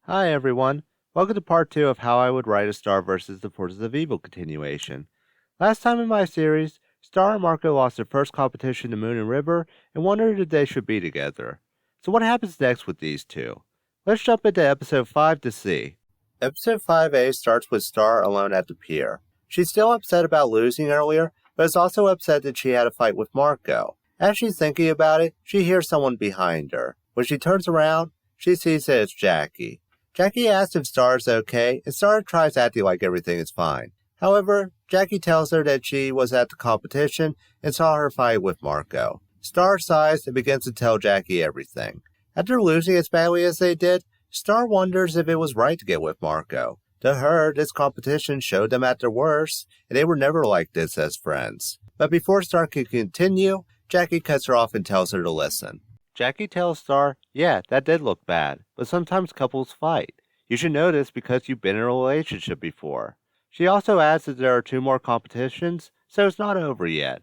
Hi everyone, welcome to part 2 of How I Would Write a Star vs. the Forces of Evil continuation. Last time in my series, Star and Marco lost their first competition to Moon and River and wondered if they should be together. So what happens next with these two? Let's jump into episode 5 to see. Episode 5A starts with Star alone at the pier. She's still upset about losing earlier, but is also upset that she had a fight with Marco. As she's thinking about it, she hears someone behind her. When she turns around, she sees that it's Jackie. Jackie asks if Star is okay, and Star tries acting like everything is fine. However, Jackie tells her that she was at the competition and saw her fight with Marco. Star sighs and begins to tell Jackie everything. After losing as badly as they did, Star wonders if it was right to get with Marco. To her, this competition showed them at their worst, and they were never like this as friends. But before Star can continue, Jackie cuts her off and tells her to listen. Jackie tells Star, yeah, that did look bad, but sometimes couples fight. You should know this because you've been in a relationship before. She also adds that there are 2 more competitions, so it's not over yet.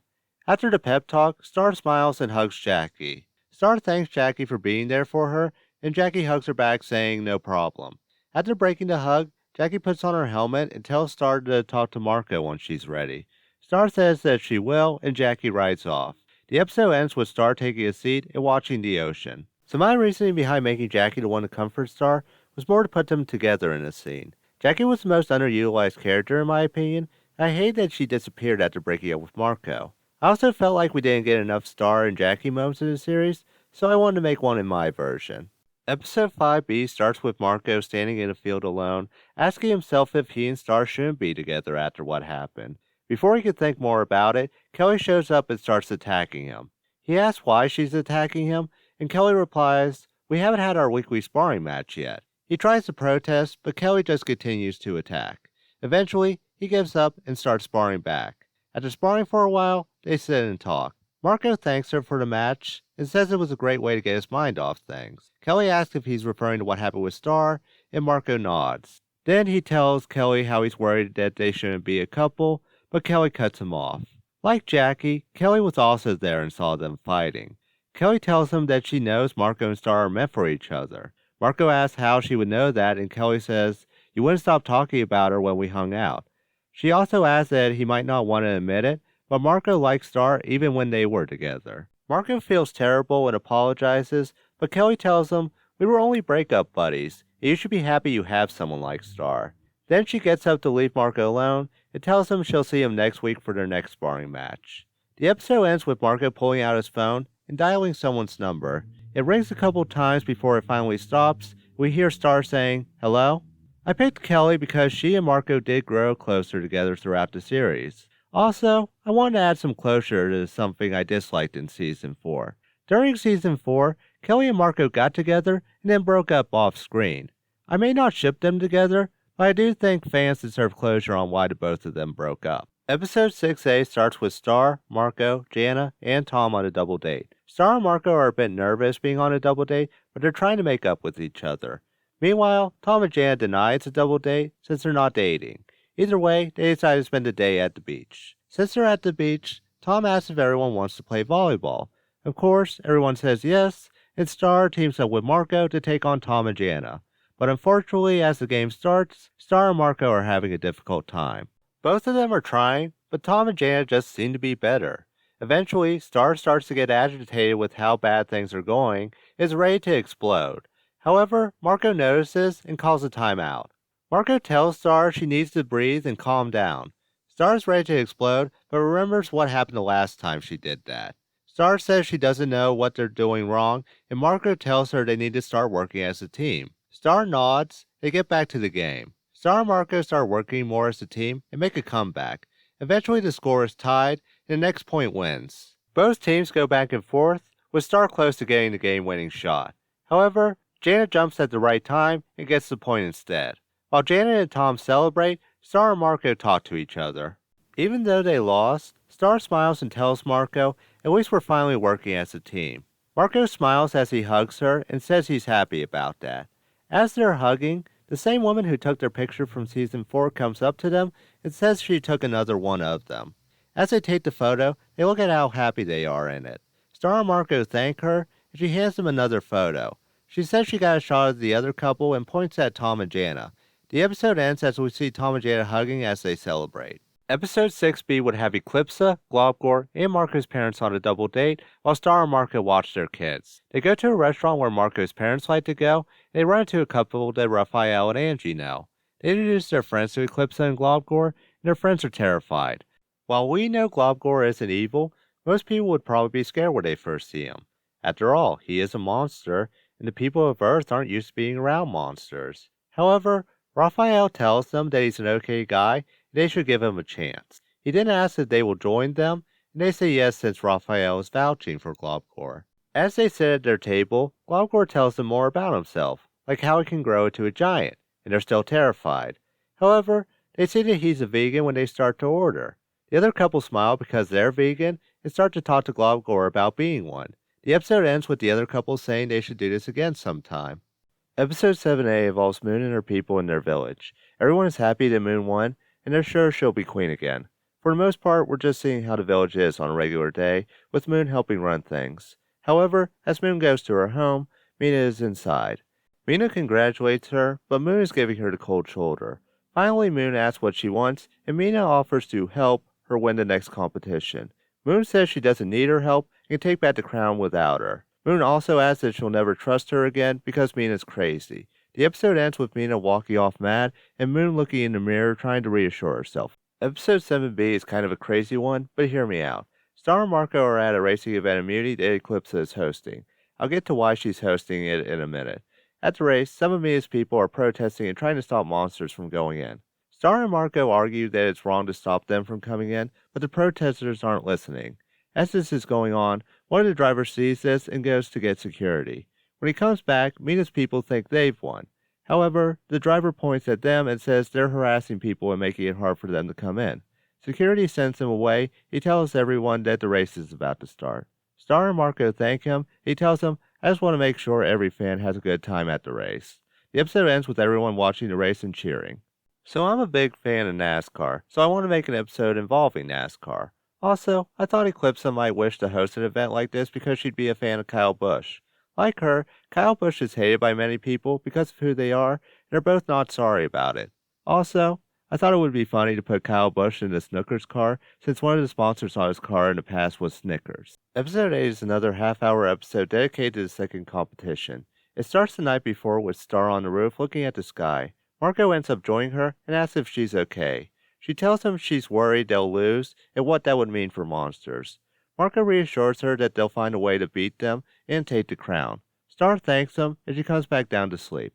After the pep talk, Star smiles and hugs Jackie. Star thanks Jackie for being there for her, and Jackie hugs her back saying no problem. After breaking the hug, Jackie puts on her helmet and tells Star to talk to Marco once she's ready. Star says that she will, and Jackie rides off. The episode ends with Star taking a seat and watching the ocean. So my reasoning behind making Jackie the one to comfort Star was more to put them together in a scene. Jackie was the most underutilized character in my opinion, and I hate that she disappeared after breaking up with Marco. I also felt like we didn't get enough Star and Jackie moments in the series, so I wanted to make one in my version. Episode 5B starts with Marco standing in a field alone, asking himself if he and Star shouldn't be together after what happened. Before he could think more about it, Kelly shows up and starts attacking him. He asks why she's attacking him, and Kelly replies, we haven't had our weekly sparring match yet. He tries to protest, but Kelly just continues to attack. Eventually, he gives up and starts sparring back. After sparring for a while, they sit and talk. Marco thanks her for the match and says it was a great way to get his mind off things. Kelly asks if he's referring to what happened with Star, and Marco nods. Then he tells Kelly how he's worried that they shouldn't be a couple, but Kelly cuts him off. Like Jackie, Kelly was also there and saw them fighting. Kelly tells him that she knows Marco and Star are meant for each other. Marco asks how she would know that, and Kelly says, you wouldn't stop talking about her when we hung out. She also asks that he might not want to admit it, but Marco likes Star even when they were together. Marco feels terrible and apologizes, but Kelly tells him, we were only breakup buddies, and you should be happy you have someone like Star. Then she gets up to leave Marco alone and tells him she'll see him next week for their next sparring match. The episode ends with Marco pulling out his phone and dialing someone's number. It rings a couple times before it finally stops. We hear Star saying, hello? I picked Kelly because she and Marco did grow closer together throughout the series. Also, I wanted to add some closure to something I disliked in Season 4. During Season 4, Kelly and Marco got together and then broke up off screen. I may not ship them together, but I do think fans deserve closure on why the both of them broke up. Episode 6A starts with Star, Marco, Jana, and Tom on a double date. Star and Marco are a bit nervous being on a double date, but they're trying to make up with each other. Meanwhile, Tom and Jana deny it's a double date since they're not dating. Either way, they decide to spend the day at the beach. Since they're at the beach, Tom asks if everyone wants to play volleyball. Of course, everyone says yes, and Star teams up with Marco to take on Tom and Jana. But unfortunately, as the game starts, Star and Marco are having a difficult time. Both of them are trying, but Tom and Jana just seem to be better. Eventually, Star starts to get agitated with how bad things are going, and is ready to explode. However, Marco notices and calls a timeout. Marco tells Star she needs to breathe and calm down. Star is ready to explode, but remembers what happened the last time she did that. Star says she doesn't know what they're doing wrong, and Marco tells her they need to start working as a team. Star nods, they get back to the game. Star and Marco start working more as a team and make a comeback. Eventually the score is tied, and the next point wins. Both teams go back and forth, with Star close to getting the game-winning shot. However, Janet jumps at the right time and gets the point instead. While Janet and Tom celebrate, Star and Marco talk to each other. Even though they lost, Star smiles and tells Marco, at least we're finally working as a team. Marco smiles as he hugs her and says he's happy about that. As they're hugging, the same woman who took their picture from Season 4 comes up to them and says she took another one of them. As they take the photo, they look at how happy they are in it. Star and Marco thank her, and she hands them another photo. She says she got a shot of the other couple and points at Tom and Jana. The episode ends as we see Tom and Jana hugging as they celebrate. Episode 6B would have Eclipsa, Globgor, and Marco's parents on a double date, while Star and Marco watch their kids. They go to a restaurant where Marco's parents like to go, and they run into a couple that Raphael and Angie know. They introduce their friends to Eclipsa and Globgor, and their friends are terrified. While we know Globgor isn't evil, most people would probably be scared when they first see him. After all, he is a monster, and the people of Earth aren't used to being around monsters. However, Raphael tells them that he's an okay guy, and they should give him a chance. He then asks if they will join them, and they say yes since Raphael is vouching for Globgor. As they sit at their table, Globgor tells them more about himself, like how he can grow into a giant, and they're still terrified. However, they see that he's a vegan when they start to order. The other couple smile because they're vegan and start to talk to Globgor about being one. The episode ends with the other couple saying they should do this again sometime. Episode 7A involves Moon and her people in their village. Everyone is happy that Moon won, and they're sure she'll be queen again. For the most part, we're just seeing how the village is on a regular day, with Moon helping run things. However, as Moon goes to her home, Mina is inside. Mina congratulates her, but Moon is giving her the cold shoulder. Finally, Moon asks what she wants, and Mina offers to help her win the next competition. Moon says she doesn't need her help and can take back the crown without her. Moon also adds that she'll never trust her again because Mina's crazy. The episode ends with Mina walking off mad and Moon looking in the mirror trying to reassure herself. Episode 7B is kind of a crazy one, but hear me out. Star and Marco are at a racing event in Muni that Eclipsa is hosting. I'll get to why she's hosting it in a minute. At the race, some of Mina's people are protesting and trying to stop monsters from going in. Star and Marco argue that it's wrong to stop them from coming in, but the protesters aren't listening. As this is going on, one of the drivers sees this and goes to get security. When he comes back, Mina's people think they've won. However, the driver points at them and says they're harassing people and making it hard for them to come in. Security sends him away. He tells everyone that the race is about to start. Star and Marco thank him. He tells them, I just want to make sure every fan has a good time at the race. The episode ends with everyone watching the race and cheering. So I'm a big fan of NASCAR, so I want to make an episode involving NASCAR. Also, I thought Eclipsa might wish to host an event like this because she'd be a fan of Kyle Busch. Like her, Kyle Busch is hated by many people because of who they are, and they're both not sorry about it. Also, I thought it would be funny to put Kyle Busch in the Snickers car, since one of the sponsors on his car in the past was Snickers. Episode 8 is another half-hour episode dedicated to the second competition. It starts the night before with Star on the roof looking at the sky. Marco ends up joining her and asks if she's okay. She tells him she's worried they'll lose and what that would mean for monsters. Marco reassures her that they'll find a way to beat them and take the crown. Star thanks him and she comes back down to sleep.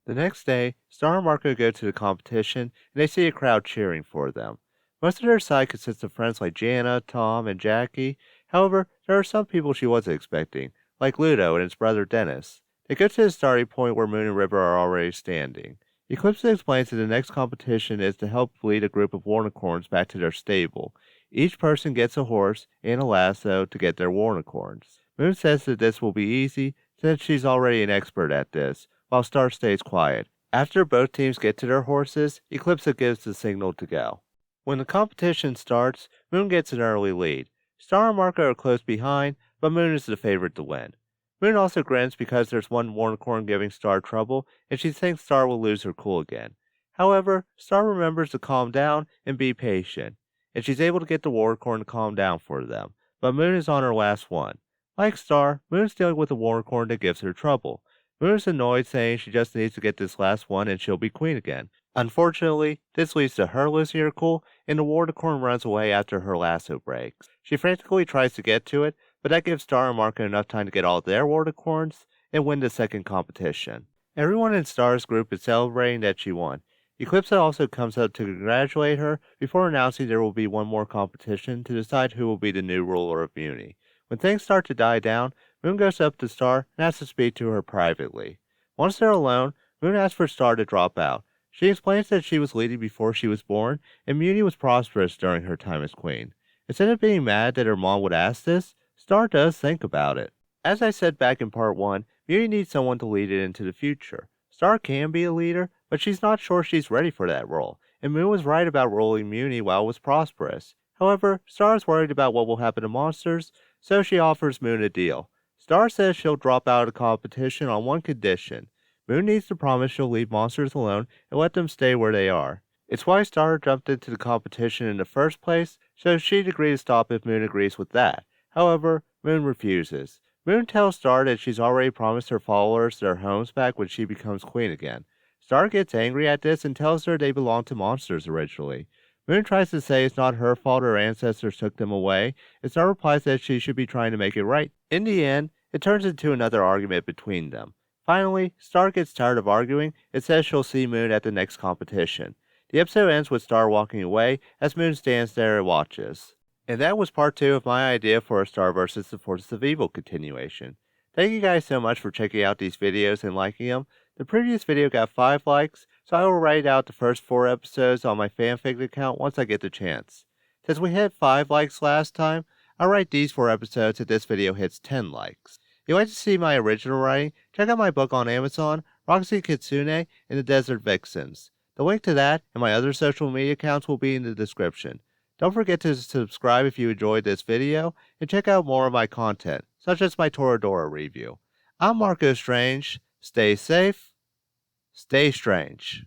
The next day, Star and Marco go to the competition and they see a crowd cheering for them. Most of their side consists of friends like Jana, Tom, and Jackie. However, there are some people she wasn't expecting, like Ludo and his brother Dennis. They go to the starting point where Moon and River are already standing. Eclipsa explains that the next competition is to help lead a group of warnicorns back to their stable. Each person gets a horse and a lasso to get their warnicorns. Moon says that this will be easy since she's already an expert at this, while Star stays quiet. After both teams get to their horses, Eclipsa gives the signal to go. When the competition starts, Moon gets an early lead. Star and Marco are close behind, but Moon is the favorite to win. Moon also grins because there's one warnicorn giving Star trouble, and she thinks Star will lose her cool again. However, Star remembers to calm down and be patient, and she's able to get the warnicorn to calm down for them, but Moon is on her last one. Like Star, Moon's dealing with a warnicorn that gives her trouble. Moon is annoyed, saying she just needs to get this last one and she'll be queen again. Unfortunately, this leads to her losing her cool, and the warnicorn runs away after her lasso breaks. She frantically tries to get to it, but that gives Star and Marco enough time to get all their warnicorns and win the second competition. Everyone in Star's group is celebrating that she won. Eclipsa also comes up to congratulate her before announcing there will be one more competition to decide who will be the new ruler of Muni. When things start to die down, Moon goes up to Star and asks to speak to her privately. Once they're alone, Moon asks for Star to drop out. She explains that she was leading before she was born, and Muni was prosperous during her time as queen. Instead of being mad that her mom would ask this, Star does think about it. As I said back in part 1, Muni needs someone to lead it into the future. Star can be a leader, but she's not sure she's ready for that role, and Moon was right about ruling Muni while it was prosperous. However, Star is worried about what will happen to monsters, so she offers Moon a deal. Star says she'll drop out of the competition on one condition. Moon needs to promise she'll leave monsters alone and let them stay where they are. It's why Star jumped into the competition in the first place, so she'd agree to stop if Moon agrees with that. However, Moon refuses. Moon tells Star that she's already promised her followers their homes back when she becomes queen again. Star gets angry at this and tells her they belonged to monsters originally. Moon tries to say it's not her fault her ancestors took them away, and Star replies that she should be trying to make it right. In the end, it turns into another argument between them. Finally, Star gets tired of arguing and says she'll see Moon at the next competition. The episode ends with Star walking away as Moon stands there and watches. And that was part 2 of my idea for a Star vs. the Forces of Evil continuation. Thank you guys so much for checking out these videos and liking them. The previous video got 5 likes, so I will write out the first 4 episodes on my fanfic account once I get the chance. Since we hit 5 likes last time, I'll write these 4 episodes if this video hits 10 likes. If you'd like to see my original writing, check out my book on Amazon, Roxy Kitsune and the Desert Vixens. The link to that and my other social media accounts will be in the description. Don't forget to subscribe if you enjoyed this video, and check out more of my content, such as my Toradora review. I'm Marco Strange. Stay safe, stay strange.